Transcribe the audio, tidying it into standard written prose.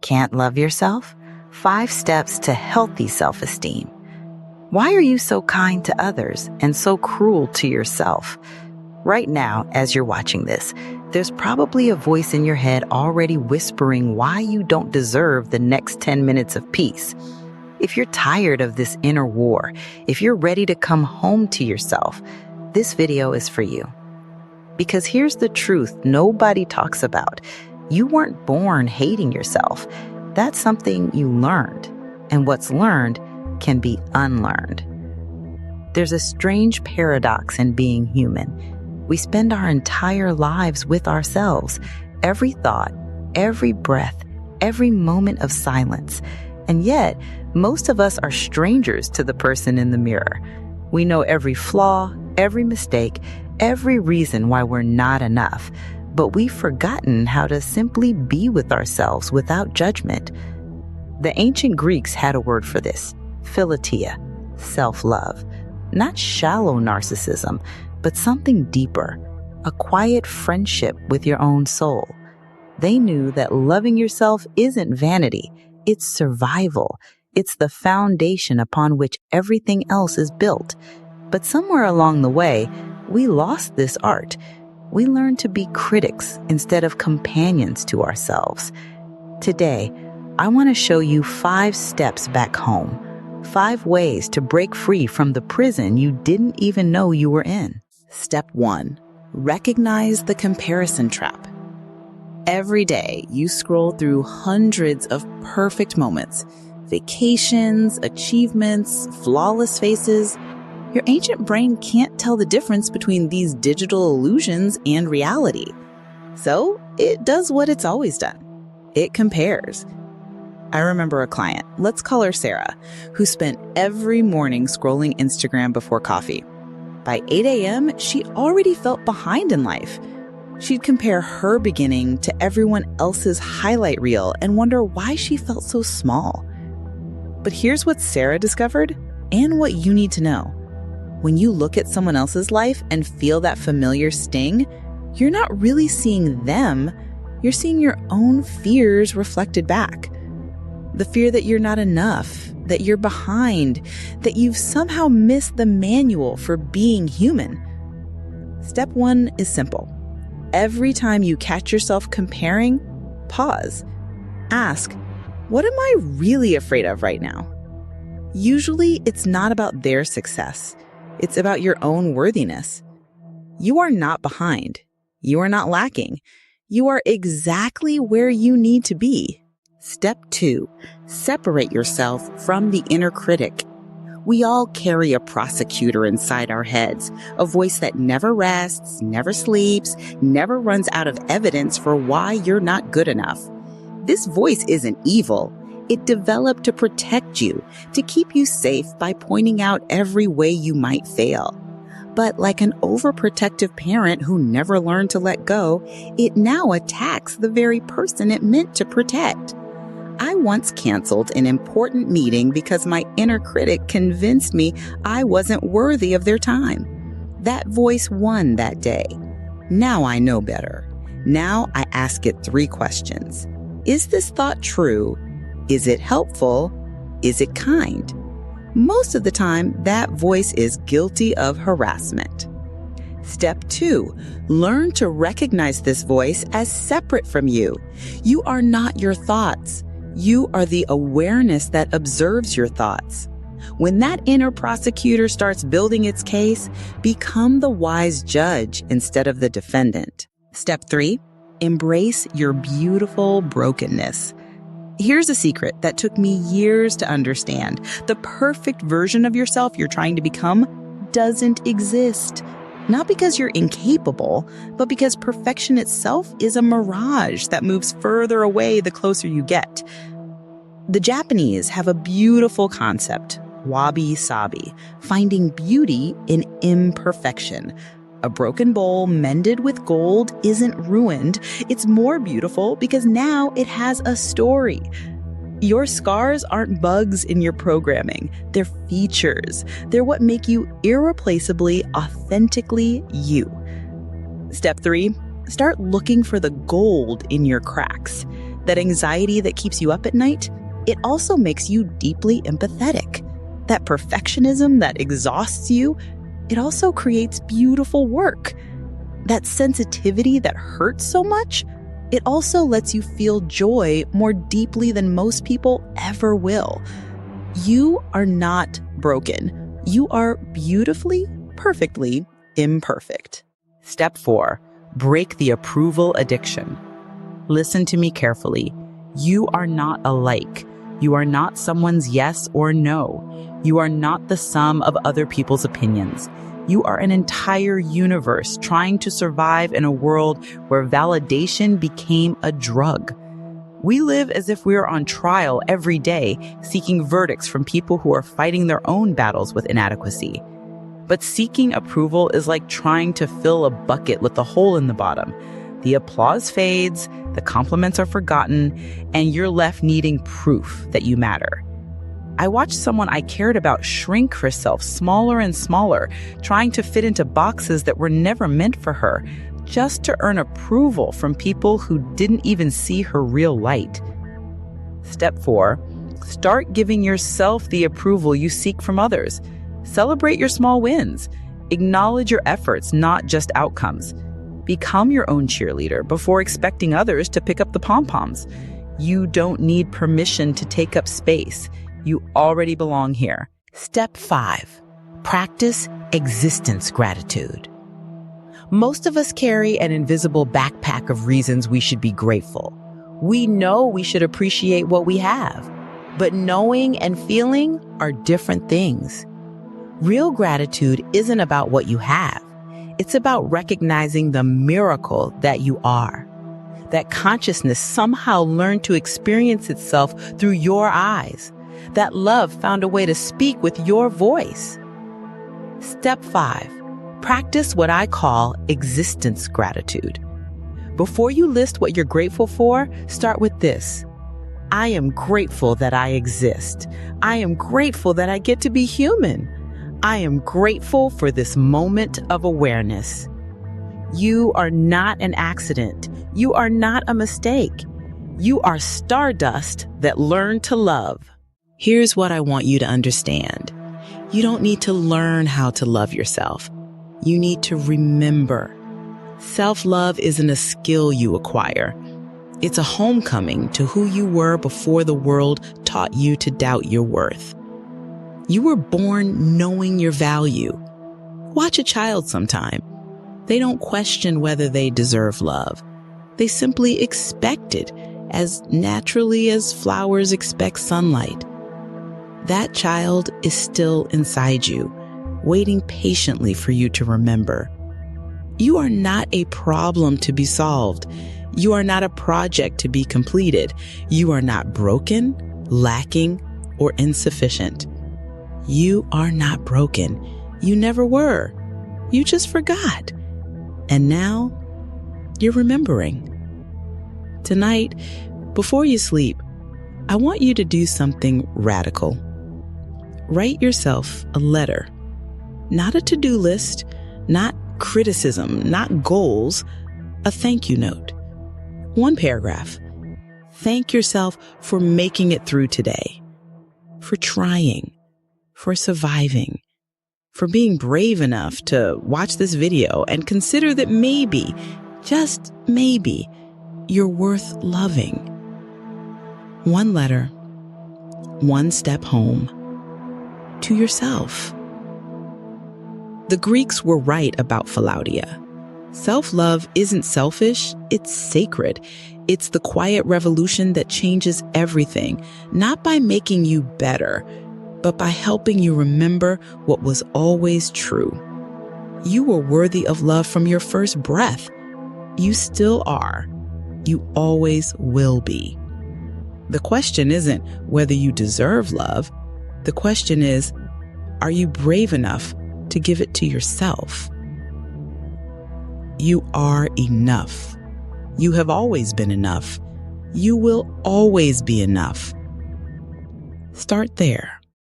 Can't love yourself? 5 steps to healthy self-esteem. Why are you so kind to others and so cruel to yourself? Right now, as you're watching this, there's probably a voice in your head already whispering why you don't deserve the next 10 minutes of peace. If you're tired of this inner war, if you're ready to come home to yourself, this video is for you. Because here's the truth nobody talks about. You weren't born hating yourself. That's something you learned. And what's learned can be unlearned. There's a strange paradox in being human. We spend our entire lives with ourselves, every thought, every breath, every moment of silence. And yet, most of us are strangers to the person in the mirror. We know every flaw, every mistake, every reason why we're not enough, but we've forgotten how to simply be with ourselves without judgment. The ancient Greeks had a word for this, philatia, self-love. Not shallow narcissism, but something deeper, a quiet friendship with your own soul. They knew that loving yourself isn't vanity, it's survival. It's the foundation upon which everything else is built. But somewhere along the way, we lost this art. We learned to be critics instead of companions to ourselves. Today, I want to show you 5 steps back home. 5 ways to break free from the prison you didn't even know you were in. Step 1. Recognize the comparison trap. Every day, you scroll through hundreds of perfect moments, vacations, achievements, flawless faces. Your ancient brain can't tell the difference between these digital illusions and reality. So it does what it's always done. It compares. I remember a client, let's call her Sarah, who spent every morning scrolling Instagram before coffee. By 8 a.m., she already felt behind in life. She'd compare her beginning to everyone else's highlight reel and wonder why she felt so small. But here's what Sarah discovered and what you need to know. When you look at someone else's life and feel that familiar sting, you're not really seeing them, you're seeing your own fears reflected back. The fear that you're not enough, that you're behind, that you've somehow missed the manual for being human. Step 1 is simple. Every time you catch yourself comparing, pause. Ask, what am I really afraid of right now? Usually, it's not about their success. It's about your own worthiness. You are not behind. You are not lacking. You are exactly where you need to be. Step 2, separate yourself from the inner critic. We all carry a prosecutor inside our heads, a voice that never rests, never sleeps, never runs out of evidence for why you're not good enough. This voice isn't evil. It developed to protect you, to keep you safe by pointing out every way you might fail. But like an overprotective parent who never learned to let go, it now attacks the very person it meant to protect. I once canceled an important meeting because my inner critic convinced me I wasn't worthy of their time. That voice won that day. Now I know better. Now I ask it 3 questions. Is this thought true? Is it helpful? Is it kind? Most of the time, that voice is guilty of harassment. Step 2, learn to recognize this voice as separate from you. You are not your thoughts. You are the awareness that observes your thoughts. When that inner prosecutor starts building its case, become the wise judge instead of the defendant. Step 3, embrace your beautiful brokenness. Here's a secret that took me years to understand. The perfect version of yourself you're trying to become doesn't exist. Not because you're incapable, but because perfection itself is a mirage that moves further away the closer you get. The Japanese have a beautiful concept, wabi-sabi, finding beauty in imperfection. A broken bowl mended with gold isn't ruined. It's more beautiful because now it has a story. Your scars aren't bugs in your programming. They're features. They're what make you irreplaceably, authentically you. Step 3, start looking for the gold in your cracks. that anxiety that keeps you up at night, it also makes you deeply empathetic. That perfectionism that exhausts you, it also creates beautiful work. That sensitivity that hurts so much, it also lets you feel joy more deeply than most people ever will. You are not broken. You are beautifully, perfectly imperfect. Step 4, break the approval addiction. Listen to me carefully. You are not alike. You are not someone's yes or no. You are not the sum of other people's opinions. You are an entire universe trying to survive in a world where validation became a drug. We live as if we are on trial every day, seeking verdicts from people who are fighting their own battles with inadequacy. But seeking approval is like trying to fill a bucket with a hole in the bottom. The applause fades, the compliments are forgotten, and you're left needing proof that you matter. I watched someone I cared about shrink herself smaller and smaller, trying to fit into boxes that were never meant for her, just to earn approval from people who didn't even see her real light. Step 4, start giving yourself the approval you seek from others. Celebrate your small wins. Acknowledge your efforts, not just outcomes. Become your own cheerleader before expecting others to pick up the pom-poms. You don't need permission to take up space. You already belong here. Step 5, practice existence gratitude. Most of us carry an invisible backpack of reasons we should be grateful. We know we should appreciate what we have, but knowing and feeling are different things. Real gratitude isn't about what you have. It's about recognizing the miracle that you are. That consciousness somehow learned to experience itself through your eyes. That love found a way to speak with your voice. Step 5, practice what I call existence gratitude. Before you list what you're grateful for, start with this. I am grateful that I exist. I am grateful that I get to be human. I am grateful for this moment of awareness. You are not an accident. You are not a mistake. You are stardust that learned to love. Here's what I want you to understand. You don't need to learn how to love yourself. You need to remember. Self-love isn't a skill you acquire. It's a homecoming to who you were before the world taught you to doubt your worth. You were born knowing your value. Watch a child sometime. They don't question whether they deserve love. They simply expect it, as naturally as flowers expect sunlight. That child is still inside you, waiting patiently for you to remember. You are not a problem to be solved. You are not a project to be completed. You are not broken, lacking, or insufficient. You are not broken. You never were. You just forgot. And now you're remembering. Tonight, before you sleep, I want you to do something radical. Write yourself a letter. Not a to-do list, not criticism, not goals, a thank you note. 1 paragraph. Thank yourself for making it through today, for trying, for surviving, for being brave enough to watch this video and consider that maybe, just maybe, you're worth loving. 1 letter, 1 step home, to yourself. The Greeks were right about philautia. Self-love isn't selfish, it's sacred. It's the quiet revolution that changes everything, not by making you better, but by helping you remember what was always true. You were worthy of love from your first breath. You still are. You always will be. The question isn't whether you deserve love. The question is, are you brave enough to give it to yourself? You are enough. You have always been enough. You will always be enough. Start there.